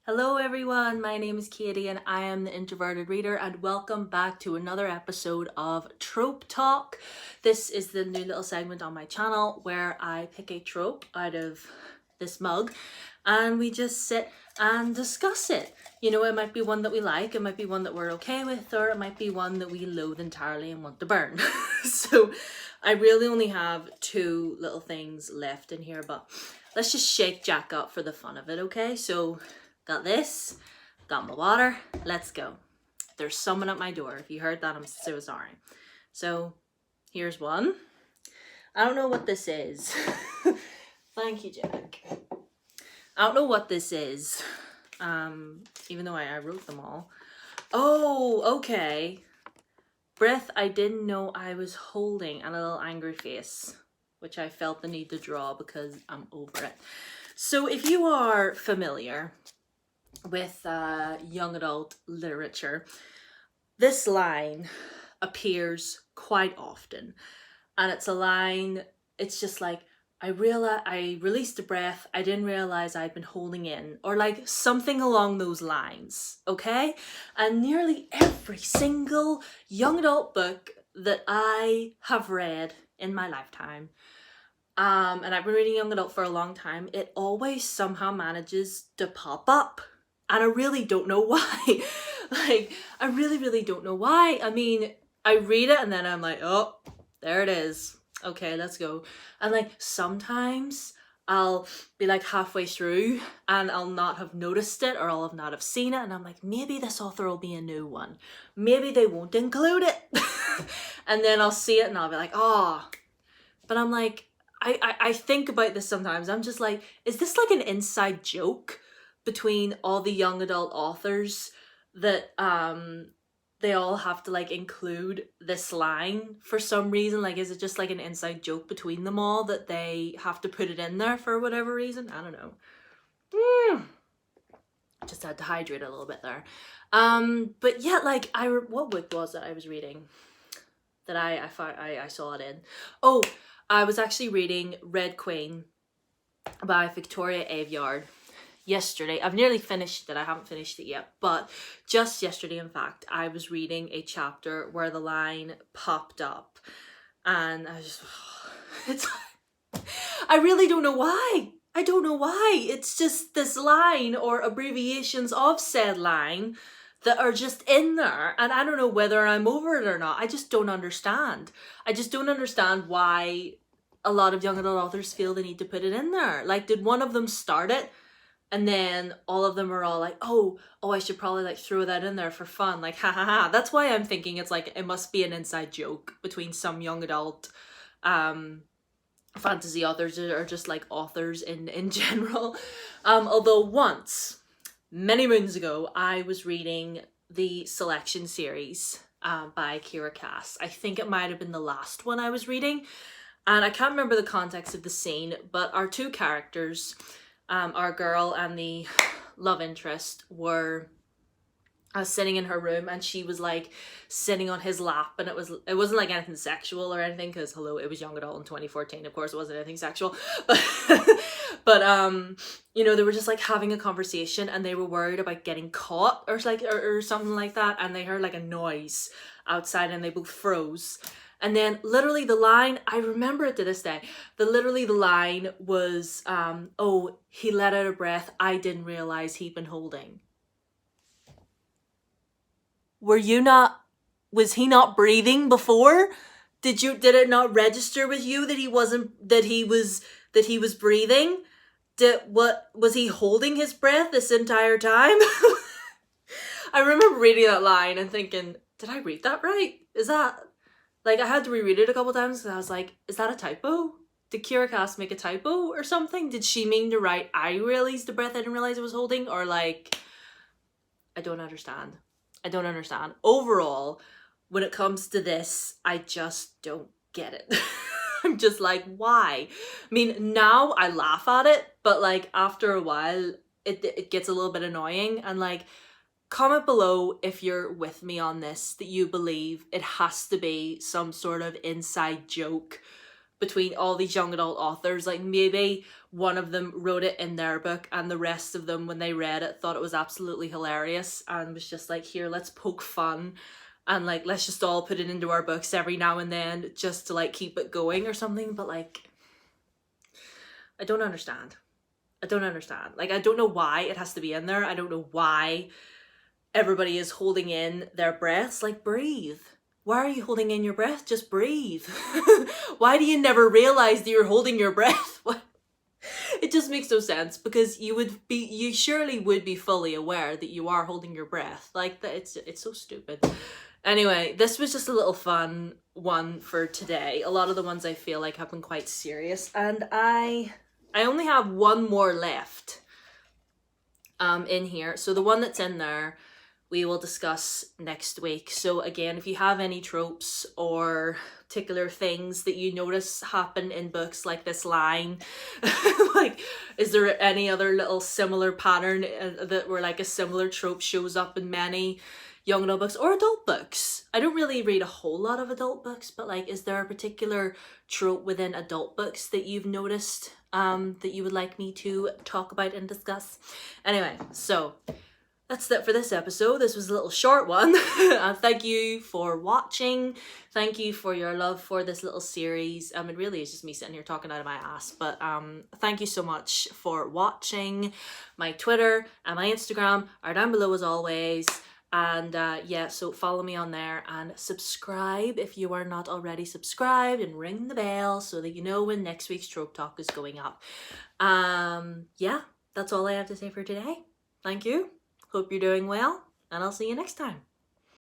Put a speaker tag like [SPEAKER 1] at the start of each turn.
[SPEAKER 1] Hello everyone, my name is Katie and I am the Introverted Reader, and welcome back to another episode of Trope Talk. This is the new little segment on my channel where I pick a trope out of this mug and we just sit and discuss it. You know, it might be one that we like, it might be one that we're okay with, or it might be one that we loathe entirely and want to burn. So I really only have two little things left in here, but let's just shake Jack up for the fun of it, okay? So got this, got my water, let's go. There's someone at my door. If you heard that, I'm so sorry. So here's one. I don't know what this is. Thank you, Jack. I don't know what this is, even though I wrote them all. Oh, okay. Breath I didn't know I was holding, and a little angry face, which I felt the need to draw because I'm over it. So if you are familiar with young adult literature, this line appears quite often, and it's a line, it's just like, I released a breath I didn't realize I'd been holding in, or like something along those lines, okay? And nearly every single young adult book that I have read in my lifetime, and I've been reading young adult for a long time, it always somehow manages to pop up. And I really don't know why. Like, I really don't know why. I mean, I read it and then I'm like, oh, there it is. Okay, let's go. And like, sometimes I'll be like halfway through and I'll not have noticed it, or I'll not have seen it. And I'm like, maybe this author will be a new one. Maybe they won't include it. And then I'll see it and I'll be like, oh. But I'm like, I think about this sometimes. I'm just like, is this like an inside joke between all the young adult authors that they all have to like include this line for some reason? Like, is it just like an inside joke between them all that they have to put it in there for whatever reason? I don't know. Just had to hydrate a little bit there. But yeah, like, what book was it I was reading that I saw it in? Oh, I was actually reading Red Queen by Victoria Aveyard yesterday. I've nearly finished it. I haven't finished it yet, but just yesterday, in fact, I was reading a chapter where the line popped up, and I was just, it's, I really don't know why. I don't know why. It's just this line or abbreviations of said line that are just in there, and I don't know whether I'm over it or not. I just don't understand. I just don't understand why a lot of young adult authors feel the need to put it in there. Like, did one of them start it and then all of them are all like, oh, I should probably like throw that in there for fun, like, ha ha ha. That's why I'm thinking it's like, it must be an inside joke between some young adult fantasy authors, or just like authors in general. Although once, many moons ago, I was reading the Selection series by Kira Cass. I think it might have been the last one I was reading, and I can't remember the context of the scene, but our two characters, our girl and the love interest, were sitting in her room, and she was like sitting on his lap, and it wasn't like anything sexual or anything, because hello, it was young adult in 2014, of course it wasn't anything sexual, but you know, they were just like having a conversation, and they were worried about getting caught or like or something like that, and they heard like a noise outside and they both froze. And then literally the line, I remember it to this day, the line was, oh, he let out a breath I didn't realize he'd been holding. Was he not breathing before? Did it not register with you that he was breathing? Was he holding his breath this entire time? I remember reading that line and thinking, did I read that right? Is that, like, I had to reread it a couple times because I was like, is that a typo? Did Kira Cass make a typo or something? Did she mean to write, I released the breath I didn't realize I was holding? Or like, I don't understand. Overall, when it comes to this, I just don't get it. I'm just like, why? I mean, now I laugh at it, but like after a while, it gets a little bit annoying. And like, comment below if you're with me on this, that you believe it has to be some sort of inside joke between all these young adult authors. Like, maybe one of them wrote it in their book and the rest of them, when they read it, thought it was absolutely hilarious and was just like, here, let's poke fun and like, let's just all put it into our books every now and then just to like keep it going or something. But like, I don't understand. Like, I don't know why it has to be in there. I don't know why everybody is holding in their breaths. Like, breathe. Why are you holding in your breath? Just breathe. Why do you never realize that you're holding your breath? It just makes no sense, because you surely would be fully aware that you are holding your breath. Like, that it's so stupid. Anyway, this was just a little fun one for today. A lot of the ones I feel like have been quite serious, and I only have one more left in here. So the one that's in there we will discuss next week. So again, if you have any tropes or particular things that you notice happen in books, like this line, like, is there any other little similar pattern that where like a similar trope shows up in many young adult books or adult books? I don't really read a whole lot of adult books, but like, is there a particular trope within adult books that you've noticed that you would like me to talk about and discuss? Anyway, so that's it for this episode. This was a little short one. Thank you for watching. Thank you for your love for this little series. It really is just me sitting here talking out of my ass. But thank you so much for watching. My Twitter and my Instagram are down below as always. And yeah, so follow me on there and subscribe if you are not already subscribed, and ring the bell so that you know when next week's Trope Talk is going up. Yeah, that's all I have to say for today. Thank you. Hope you're doing well, and I'll see you next time.